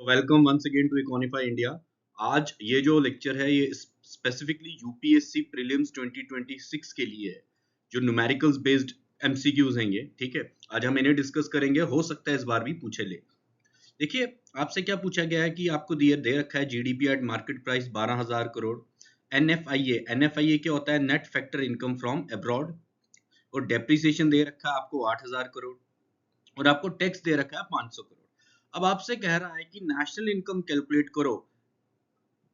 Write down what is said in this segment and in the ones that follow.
Welcome once again to Econify India. आज ये जो लेक्चर है ये स्पेसिफिकली यूपीएससी प्रीलिम्स 2026 के लिए है, जो न्यूमेरिकल्स बेस्ड एमसीक्यूज हैं ये। ठीक है, आज हम इन्हें डिस्कस करेंगे, हो सकता है इस बार भी पूछे ले। देखिए, आपसे क्या पूछा गया है कि आपको दे रखा है GDP at market price 12,000 crore. NFIA क्या होता है? Net factor income from abroad. और डेप्रिसिएशन दे रखा है आपको 8,000 करोड़ और आपको टैक्स दे रखा है 500 करोड़। अब आपसे कह रहा है कि नेशनल इनकम कैलकुलेट करो।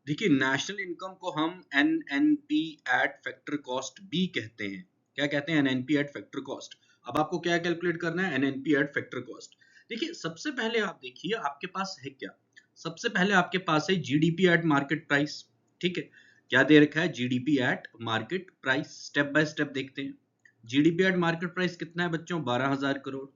देखिए, नेशनल इनकम को हम एनएनपी एट फैक्टर कॉस्ट बी कहते हैं। क्या कहते हैं? NNP at factor cost. अब आपको क्या कैलकुलेट करना है? NNP at factor cost. देखिए, सबसे पहले आप देखिए आपके पास है क्या। सबसे पहले आपके पास है जीडीपी एट मार्केट प्राइस। ठीक है, क्या दे रखा है? GDP at market price. Step by step देखते हैं। जीडीपी एट मार्केट प्राइस कितना है बच्चों? 12,000 करोड़।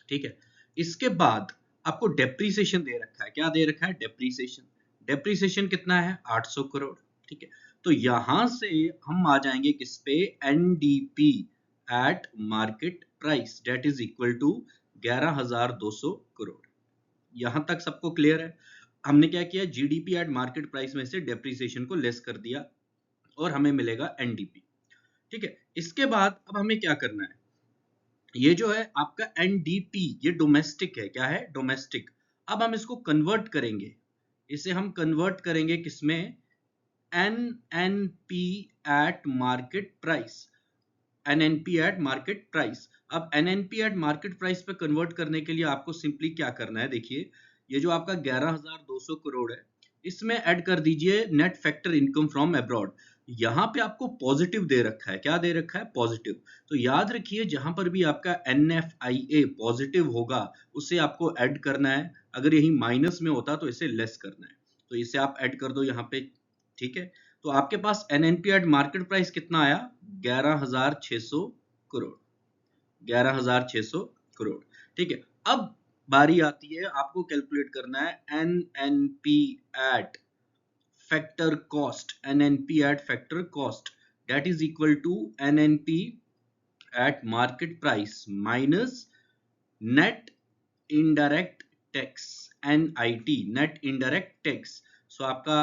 ठीक है, इसके बाद आपको डेप्रीसिएशन दे रखा है। क्या दे रखा है? डेप्रीसिएशन। डेप्रीसिएशन कितना है? 800 करोड़। ठीक है, तो यहां से हम आ जाएंगे किस पे? NDP at market price that is equal to 11,200 crore. यहां तक सबको क्लियर है? हमने क्या किया? जीडीपी एट मार्केट प्राइस में से डेप्रीसिएशन को लेस कर दिया और हमें मिलेगा एनडीपी। ठीक है, इसके बाद अब हमें क्या करना है? ये जो है आपका एनडीपी, ये डोमेस्टिक है। क्या है? डोमेस्टिक। अब हम इसको कन्वर्ट करेंगे। इसे हम कन्वर्ट करेंगे किसमें? NNP at market price. NNP at market price. अब एनएनपी एट मार्केट प्राइस पे कन्वर्ट करने के लिए आपको सिंपली क्या करना है? देखिए, ये जो आपका 11,200 करोड़ है, इसमें ऐड कर दीजिए net factor income from abroad. यहां पे आपको पॉजिटिव दे रखा है। क्या दे रखा है? पॉजिटिव। तो याद रखिए, जहां पर भी आपका एनएफआईए पॉजिटिव होगा उसे आपको ऐड करना है। अगर यही माइनस में होता तो इसे लेस करना है। तो इसे आप ऐड कर दो यहाँ पे। ठीक है, तो आपके पास एनएनपी एट मार्केट प्राइस कितना आया? 11,600 करोड़। 11,600 करोड़। ठीक है, अब बारी आती है आपको कैलकुलेट करना है NNP at factor cost. NNP at factor cost that is equal to NNP at market price minus net indirect tax. NIT, net indirect tax. So आपका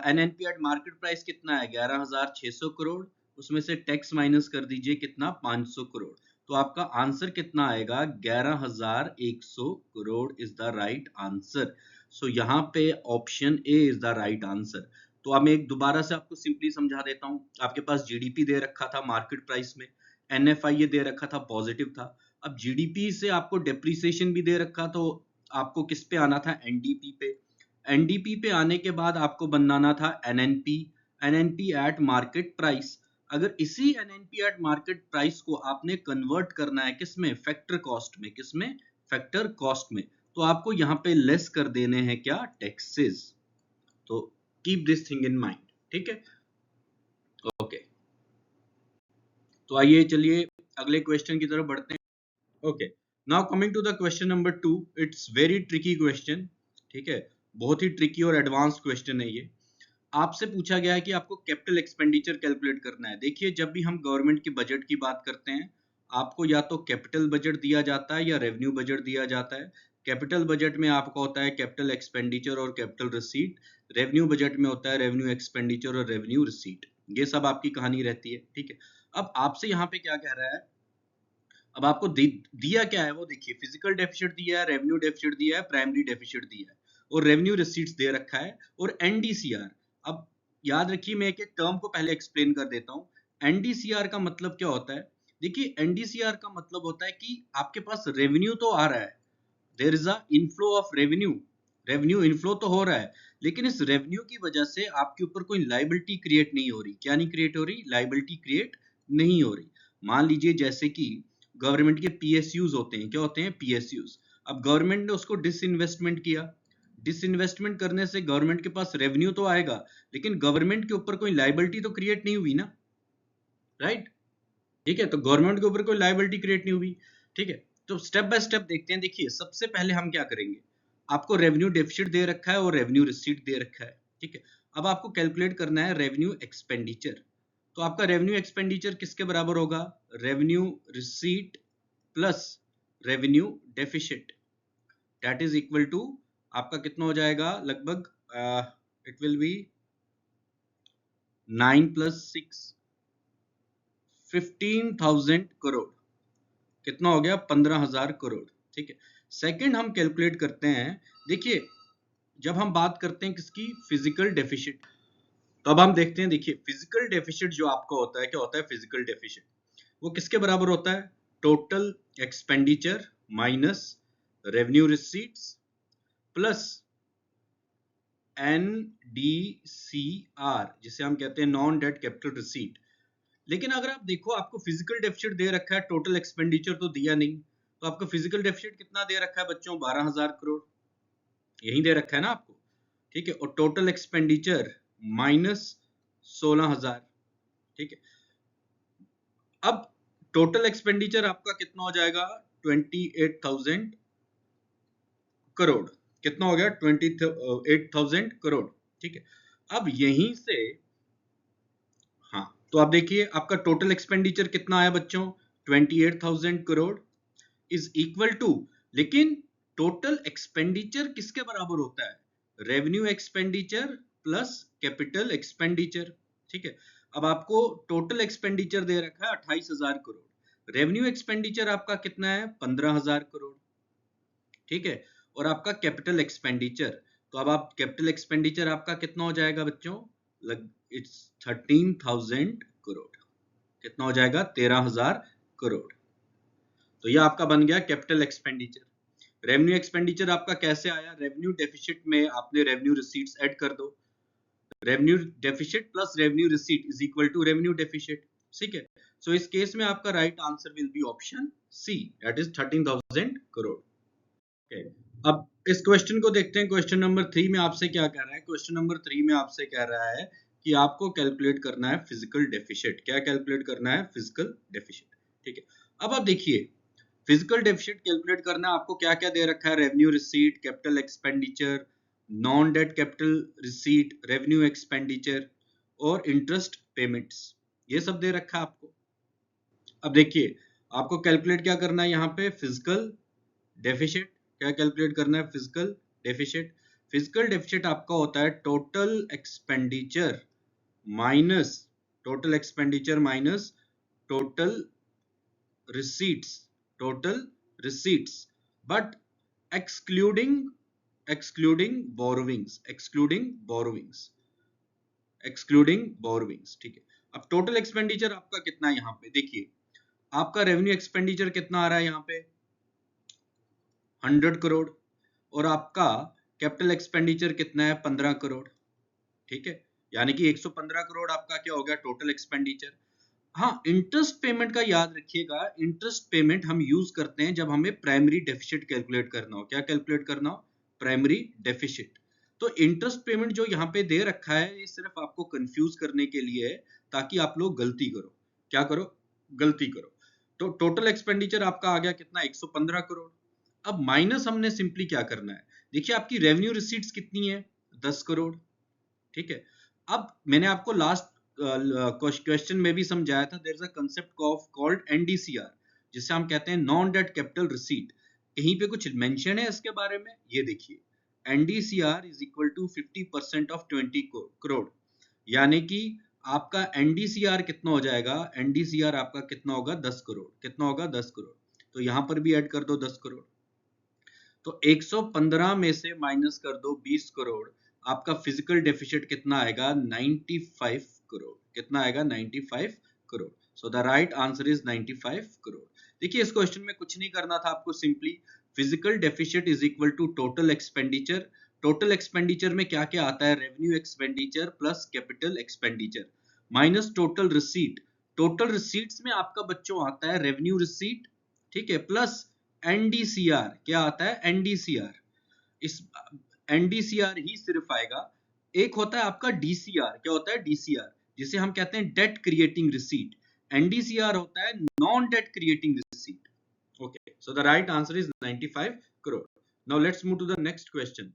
एनएनपी एट मार्केट प्राइस कितना है? 11,600 करोड़। उसमें से टैक्स माइनस कर दीजिए कितना? 500 करोड़। तो आपका आंसर कितना आएगा? 11,100 crore is the right answer. So यहाँ पे option A is the right answer. तो अब मैं एक दोबारा से आपको सिंपली समझा देता हूँ। आपके पास जीडीपी दे रखा था मार्केट प्राइस में, एनएफआईए दे रखा था, पॉजिटिव था। अब जीडीपी से आपको डेप्रिसिएशन भी दे रखा, तो आपको किस पे आना था? एनडीपी पे। एनडीपी पे आने के बाद आपको बनाना था NNP. NNP at market price. अगर इसी एनएनपी एट मार्केट प्राइस को आपने कन्वर्ट करना है किसमें? फैक्टर कॉस्ट में। किसमें? फैक्टर कॉस्ट में। तो आपको यहाँ पे लेस कर देने हैं क्या? टैक्सेस। तो keep this thing in mind. ठीक है, ओके। तो आइए चलिए अगले क्वेश्चन की तरफ बढ़ते हैं। Okay, now coming to the question number 2। It's very tricky question. ठीक है, बहुत ही ट्रिकी और एडवांस क्वेश्चन है ये। आपसे पूछा गया है कि आपको कैपिटल एक्सपेंडिचर कैलकुलेट करना है। देखिए, जब भी हम गवर्नमेंट की बजट की बात करते हैं, आपको या तो कैपिटल बजट दिया जाता है या रेवेन्यू बजट दिया जाता है। कैपिटल बजट में आपका होता है कैपिटल एक्सपेंडिचर और कैपिटल रिसीट। रेवेन्यू बजट में होता है रेवेन्यू एक्सपेंडिचर और रेवेन्यू रिसीट। ये सब आपकी कहानी रहती है। ठीक है, अब आपसे यहाँ पे क्या कह रहा है? अब आपको दिया क्या है वो देखिए। फिजिकल डेफिसिट दिया है, रेवेन्यू डेफिसिट दिया है, प्राइमरी डेफिसिट दिया है और रेवेन्यू रिसीट्स दे रखा है और एनडीसीआर। अब याद रखिए, मैं एक एक टर्म को पहले एक्सप्लेन कर देता हूं। एनडीसीआर का मतलब क्या होता है? देखिए, एनडीसीआर का मतलब होता है कि आपके पास रेवेन्यू तो आ रहा है, there is a inflow of revenue. Revenue inflow तो हो रहा है, लेकिन इस रेवेन्यू की वजह से आपके ऊपर कोई लाइबिलिटी क्रिएट नहीं हो रही। क्या नहीं क्रिएट हो रही? लाइबिलिटी क्रिएट नहीं हो रही। मान लीजिए जैसे कि गवर्नमेंट के पीएसयूज होते हैं। क्या होते हैं? पीएसयूज। अब गवर्नमेंट ने उसको डिसइन्वेस्टमेंट किया। डिसइन्वेस्टमेंट करने से गवर्नमेंट के पास रेवेन्यू तो आएगा, लेकिन गवर्नमेंट के ऊपर कोई लाइबिलिटी तो क्रिएट नहीं हुई ना, राइट? ठीक है, तो गवर्नमेंट के ऊपर कोई लायबिलिटी क्रिएट नहीं हुई। ठीक है, तो स्टेप बाय स्टेप देखते हैं। देखिए, सबसे पहले हम क्या करेंगे? आपको रेवेन्यू डेफिसिट दे रखा है और रेवेन्यू रिसीट दे रखा है। ठीक है, अब आपको कैलकुलेट करना है रेवेन्यू एक्सपेंडिचर। तो आपका रेवेन्यू एक्सपेंडिचर किसके बराबर होगा? Revenue receipt plus revenue deficit that is equal to आपका कितना हो जाएगा लगभग, इट विल बी 9 + 6 15,000 करोड़। कितना हो गया? 15,000 करोड़। ठीक है, सेकंड हम कैलकुलेट करते हैं। देखिए जब हम बात करते हैं किसकी, फिजिकल डेफिसिट, तो अब हम देखते हैं। देखिए फिजिकल डेफिसिट जो आपका होता है, क्या होता है फिजिकल डेफिसिट? वो किसके बराबर होता है? Total expenditure minus revenue receipts plus NDCR, जिसे हम कहते हैं नॉन डेट कैपिटल रिसीट। लेकिन अगर आप देखो, आपको फिजिकल डेफिसिट दे रखा है, टोटल एक्सपेंडिचर तो दिया नहीं, तो आपको फिजिकल डेफिसिट कितना दे रखा है बच्चों? 12,000 करोड़, यही दे रखा है ना आपको। ठीक है, और टोटल एक्सपेंडिचर माइनस 16,000। ठीक है, अब टोटल एक्सपेंडिचर आपका कितना हो जाएगा? 28,000 करोड़। कितना हो गया? 28,000 करोड़। ठीक है, अब यहीं से, हाँ, तो आप देखिए आपका टोटल एक्सपेंडिचर कितना आया बच्चों? 28,000 करोड़ इज इक्वल टू, लेकिन टोटल एक्सपेंडिचर किसके बराबर होता है? Revenue expenditure plus capital expenditure. ठीक है, अब आपको टोटल एक्सपेंडिचर दे रखा है 28,000 करोड़, रेवेन्यू एक्सपेंडिचर आपका कितना है? 15,000 करोड़। ठीक है, और आपका कैपिटल एक्सपेंडिचर, तो अब आप कैपिटल एक्सपेंडिचर आपका कितना हो जाएगा बच्चों? इट्स 13,000 करोड़। कितना हो जाएगा? 13,000 करोड़। तो ये आपका बन गया कैपिटल एक्सपेंडिचर। रेवेन्यू एक्सपेंडिचर आपका कैसे आया? रेवेन्यू डेफिसिट में आपने रेवेन्यू रिसीट्स ऐड कर दो, revenue deficit plus revenue receipt is equal to revenue deficit. ठीक है, सो इस केस में आपका right answer will be option C, that is 13,000 crore. Okay. अब इस क्वेश्चन को देखते हैं। क्वेश्चन नंबर 3 में आपसे क्या कह रहा है? क्वेश्चन नंबर 3 में आपसे कह रहा है कि आपको कैलकुलेट करना है फिजिकल डेफिसिट। क्या कैलकुलेट करना है? Physical deficit. ठीक है, अब आप देखिए फिजिकल डेफिसिट कैलकुलेट करना है आपको। क्या क्या दे रखा है? Revenue receipt, capital expenditure, non debt capital receipt, revenue expenditure और इंटरेस्ट पेमेंट्स, ये सब दे रखा है आपको। अब देखिए आपको कैलकुलेट क्या करना है यहाँ पे? Physical deficit. क्या कैलकुलेट करना है? Physical deficit. फिजिकल डेफिसिट आपका होता है total expenditure minus total receipts, but excluding borrowings. ठीक है, अब टोटल एक्सपेंडिचर आपका कितना है यहाँ पे? देखिए आपका रेवेन्यू एक्सपेंडिचर कितना आ रहा है यहाँ पे? 100 करोड़, और आपका कैपिटल एक्सपेंडिचर कितना है? 15 करोड़। ठीक है, यानी कि 115 करोड़ आपका क्या हो गया? Total expenditure. हाँ, इंटरेस्ट पेमेंट का याद रखिएगा, इंटरेस्ट पेमेंट हम यूज करते हैं जब हमें प्राइमरी डेफिसिट कैलकुलेट करना हो। क्या कैलकुलेट करना हो? Primary deficit. तो इंटरेस्ट पेमेंट जो यहाँ पे दे रखा है, ये सिर्फ आपको कंफ्यूज करने के लिए है, ताकि आप लोग गलती करो। क्या करो? गलती करो। तो टोटल एक्सपेंडिचर आपका आ गया कितना? 115 करोड़। अब माइनस हमने सिंपली क्या करना है? देखिए आपकी रेवेन्यू रिसीट्स कितनी है? 10 करोड़। ठीक है, अब मैंने आपको लास्ट क्वेश्चन में भी समझाया था, there is a concept of called NDCR, जिसे हम कहते हैं नॉन डेट कैपिटल रिसीट। कहीं पे कुछ मेंशन है इसके बारे में? ये देखिए, NDCR is equal to 50% of 20 crore, यानी कि आपका NDCR कितना हो जाएगा? NDCR आपका कितना होगा? 10 करोड़। कितना होगा? 10 करोड़। तो यहां पर भी ऐड कर दो 10 करोड़। तो 115 में से माइनस कर दो 20 करोड़, आपका फिजिकल डेफिसिट कितना आएगा? 95 करोड़। कितना आएगा? 95 crore. So the right answer is 95 crore. देखिए इस क्वेश्चन में कुछ नहीं करना था आपको, simply physical deficit is equal to total expenditure. Total expenditure में क्या क्या आता है? Revenue expenditure plus capital expenditure minus total receipt. Total receipts में आपका बच्चों आता है रेवेन्यू रिसीट, ठीक है, प्लस NDCR। क्या आता है? NDCR। इस NDCR ही सिर्फ आएगा। एक होता है आपका DCR। क्या होता है? DCR, जिसे हम कहते हैं डेट क्रिएटिंग रिसीट। NDCR होता है non debt creating receipt. Okay, so the right answer is 95 crore. Now let's move to the next question.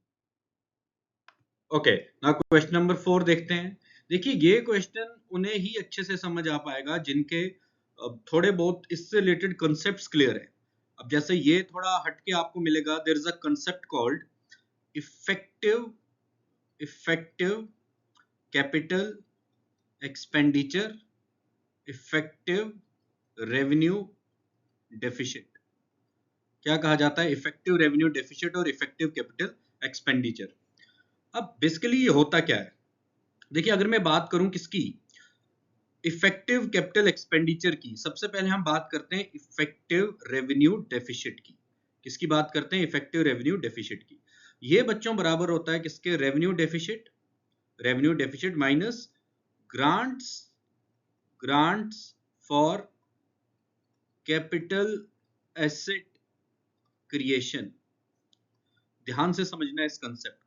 Okay, now question number 4 देखते हैं। देखिए ये क्वेश्चन उन्हें ही अच्छे से समझ आ पाएगा जिनके थोड़े बहुत इससे रिलेटेड कॉन्सेप्ट्स क्लियर है। अब जैसे ये थोड़ा हटके आपको मिलेगा, there is a concept called effective capital expenditure, effective revenue deficit. क्या कहा जाता है? इफेक्टिव रेवेन्यू डेफिसिट और इफेक्टिव कैपिटल एक्सपेंडिचर। अब बेसिकली ये होता क्या है? देखिए, अगर मैं बात करूं किसकी, इफेक्टिव कैपिटल एक्सपेंडिचर की, सबसे पहले हम बात करते हैं इफेक्टिव रेवेन्यू डेफिसिट की। किसकी बात करते हैं? इफेक्टिव रेवेन्यू डेफिसिट की। ये बच्चों बराबर होता है किसके? Revenue deficit minus grants for capital asset creation. ध्यान से समझना इस कंसेप्ट को।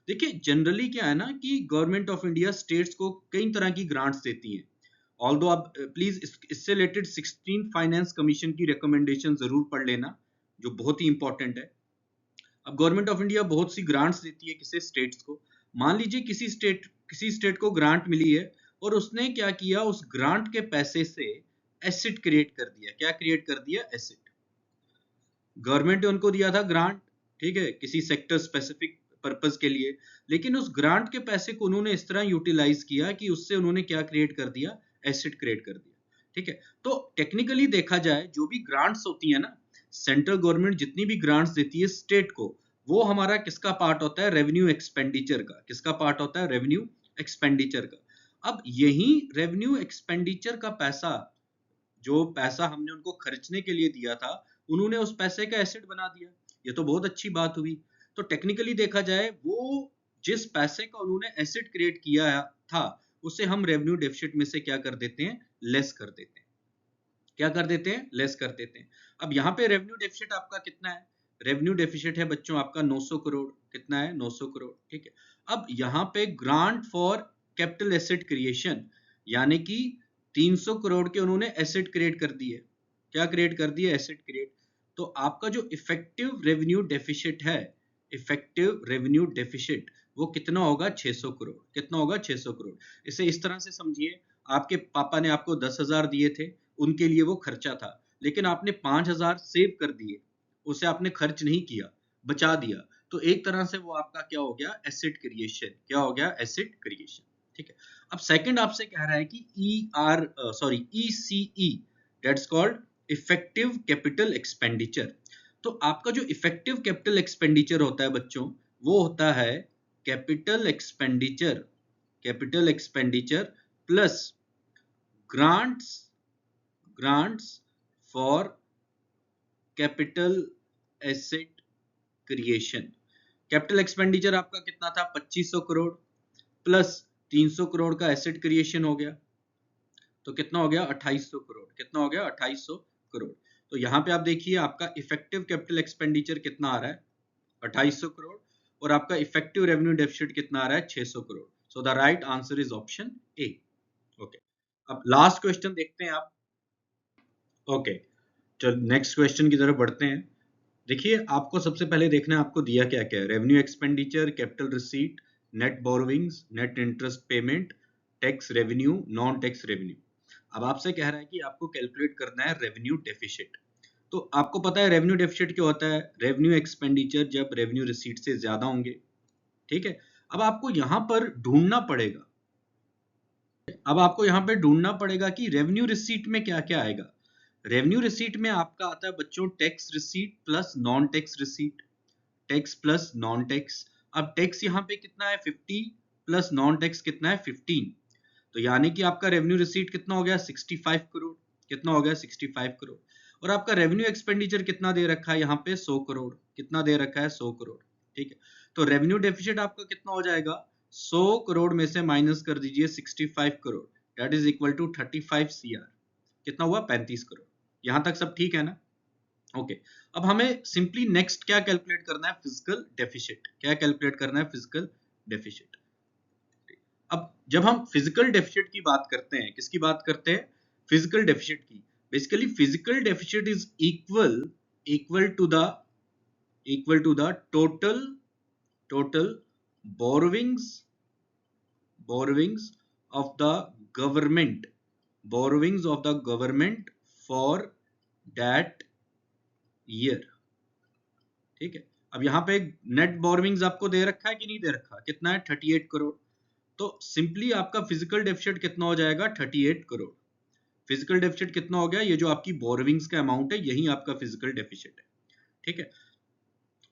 देखिए, जनरली क्या है ना कि गवर्नमेंट ऑफ इंडिया स्टेट्स को कई तरह की ग्रांट्स देती है। ऑल्दो आप प्लीज इससे रिलेटेड 16 फाइनेंस कमीशन की रिकमेंडेशन जरूर पढ़ लेना, जो बहुत ही इंपॉर्टेंट है। अब गवर्नमेंट ऑफ इंडिया बहुत सी ग्रांट्स देती है किसी स्टेट्स को। मान लीजिए किसी स्टेट को ग्रांट मिली है और उसने क्या किया, उस ग्रांट के पैसे से एसेट क्रिएट कर दिया। क्या क्रिएट कर दिया? एसेट। गवर्नमेंट ने उनको दिया था ग्रांट, ठीक है, किसी सेक्टर स्पेसिफिक पर्पस के लिए, लेकिन उस ग्रांट के पैसे को उन्होंने इस तरह यूटिलाइज किया कि उससे उन्होंने क्या क्रिएट कर दिया? एसेट क्रिएट कर दिया। ठीक है, तो टेक्निकली देखा जाए, जो भी ग्रांट्स होती है ना, सेंट्रल गवर्नमेंट जितनी भी ग्रांट्स देती है स्टेट को, वो हमारा किसका पार्ट होता है? रेवेन्यू एक्सपेंडिचर का। किसका पार्ट होता है? रेवेन्यू एक्सपेंडिचर का। अब यही रेवेन्यू एक्सपेंडिचर का पैसा, जो पैसा हमने उनको खर्चने के लिए दिया था, उन्होंने उस पैसे का एसेट बना दिया। ये तो बहुत अच्छी बात हुई। तो टेक्निकली देखा जाए, वो जिस पैसे का उन्होंने एसेट क्रिएट किया था, उसे हम रेवेन्यू डेफिसिट में से क्या कर देते हैं? लेस कर देते हैं। क्या कर देते हैं? लेस कर देते हैं। अब यहाँ पे रेवेन्यू डेफिसिट आपका कितना है? रेवेन्यू डेफिसिट है बच्चों आपका 900 करोड़। कितना है? 900 करोड़। ठीक है, अब यहाँ पे grant for capital asset creation, यानी कि 300 करोड़ के उन्होंने एसेट क्रिएट कर दिए। क्या क्रिएट कर दिए? Asset create. तो आपका जो इफेक्टिव रेवेन्यू डेफिसिट है, इफेक्टिव रेवेन्यू डेफिसिट, वो कितना होगा? 600 करोड़। कितना होगा? 600 करोड़। इसे इस तरह से समझिए, आपके पापा ने आपको 10,000 दिए थे, उनके लिए वो खर्चा था, लेकिन आपने 5,000 सेव कर दिए, उसे आपने खर्च नहीं किया, बचा दिया। तो एक तरह से वो आपका क्या हो गया? Asset creation. क्या हो गया? Asset creation. ठीक है, अब सेकंड आपसे कह रहा है कि ECE, that's called effective capital expenditure. तो आपका जो इफेक्टिव कैपिटल एक्सपेंडिचर होता है बच्चों, वो होता है capital expenditure plus grants for capital asset creation. Capital expenditure आपका कितना था? 2500 करोड़ प्लस 300 करोड़ का एसेट क्रिएशन हो गया, तो कितना हो गया? 2800 करोड़। कितना हो गया? 2800 करोड़। तो यहाँ पे आप देखिए, आपका इफेक्टिव कैपिटल एक्सपेंडिचर कितना आ रहा है? 2800 करोड़। और आपका इफेक्टिव रेवेन्यू डेफिसिट कितना आ रहा है? 600 crore. So the right answer is option A. Okay, अब लास्ट क्वेश्चन देखते हैं आप। ओके, चल नेक्स्ट क्वेश्चन की तरफ बढ़ते हैं। देखिए, आपको सबसे पहले देखना है आपको दिया क्या क्या है। Revenue expenditure, capital receipt, net borrowings, net interest payment, tax revenue, non tax revenue. अब आपसे कह रहा है कि आपको कैलकुलेट करना है रेवेन्यू डेफिसिट। तो आपको पता है रेवेन्यू डेफिसिट क्या होता है? रेवेन्यू एक्सपेंडिचर जब रेवेन्यू रिसीट से ज्यादा होंगे। ठीक है, अब आपको यहां पर ढूंढना पड़ेगा, कि रेवेन्यू रिसीट में क्या क्या आएगा। रेवेन्यू रिसीट में आपका आता है बच्चों tax receipt plus non tax receipt, tax plus non tax. अब टैक्स यहाँ पे कितना है? 50 प्लस नॉन टैक्स कितना है? 15। तो यानी कि आपका रेवेन्यू रिसीट कितना हो गया? 65 करोड़। कितना हो गया? 65 करोड़। और आपका रेवेन्यू एक्सपेंडिचर कितना दे रखा है यहाँ पे? 100 करोड़। कितना दे रखा है? 100 करोड़। ठीक है, तो रेवेन्यू डेफिसिट आपका कितना हो जाएगा? 100 करोड़ में से माइनस कर दीजिए 65 crore, that is equal to 35 CR। कितना हुआ? 35 करोड़। यहां तक सब ठीक है ना? ओके, अब हमें सिंपली नेक्स्ट क्या कैलकुलेट करना है? Physical deficit. क्या कैलकुलेट करना है? Physical deficit. अब जब हम फिजिकल डेफिसिट की बात करते हैं, किसकी बात करते हैं? फिजिकल डेफिसिट की। Basically physical deficit is equal to the total borrowings of the government for that year. ठीक है, अब यहाँ पे नेट बोरोविंग्स आपको दे रखा है कि नहीं दे रखा, कितना है 38 करोड़। तो सिंपली आपका फिजिकल डेफिसिट कितना हो जाएगा 38 करोड़। फिजिकल डेफिसिट कितना हो गया, ये जो आपकी बोरोविंग्स का अमाउंट है यही आपका फिजिकल डेफिसिट है, ठीक है।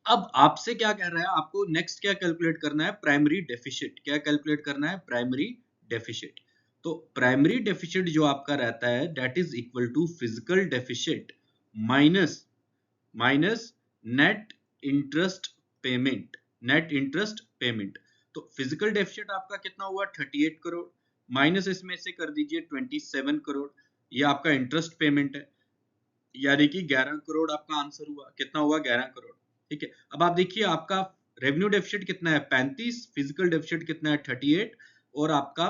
अब आपसे क्या कह रहा है, आपको नेक्स्ट क्या कैलकुलेट करना है, प्राइमरी डेफिसिट। क्या कैलकुलेट करना है, प्राइमरी डेफिसिट। तो प्राइमरी डेफिसिट जो आपका रहता है that is equal to physical deficit minus net interest payment, net interest payment. तो फिजिकल डेफिसिट आपका कितना हुआ 38 करोड़, माइनस इसमें से कर दीजिए 27 करोड़, ये आपका इंटरेस्ट पेमेंट है, यानी कि 11 करोड़ आपका आंसर हुआ। कितना हुआ 11 करोड़, ठीक है। अब आप देखिए आपका रेवेन्यू डेफिसिट कितना है 35, फिजिकल डेफिसिट कितना है 38 और आपका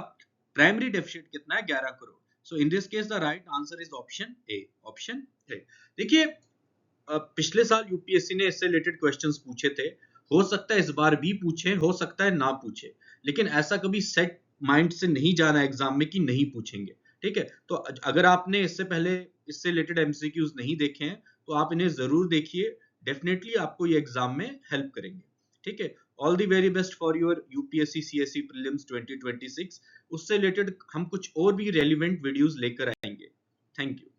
प्राइमरी डेफिसिट कितना है 11 crore. So in this case the right answer is option A, option A. देखिए पिछले साल यूपीएससी ने इससे रिलेटेड क्वेश्चंस पूछे थे, हो सकता है इस बार भी पूछे, हो सकता है ना पूछे, लेकिन ऐसा कभी सेट माइंड से नहीं जाना एग्जाम में कि नहीं पूछेंगे, ठीक है। तो अगर आपने इससे पहले इससे रिलेटेड एमसीक्यूज नहीं देखे हैं तो आप इन्हें जरूर देखिए, डेफिनेटली आपको ये एग्जाम में हेल्प करेंगे, ठीक है। All the very best for your UPSC CSE prelims 2026। उससे रिलेटेड हम कुछ और भी रेलिवेंट वीडियोस लेकर आएंगे। Thank you.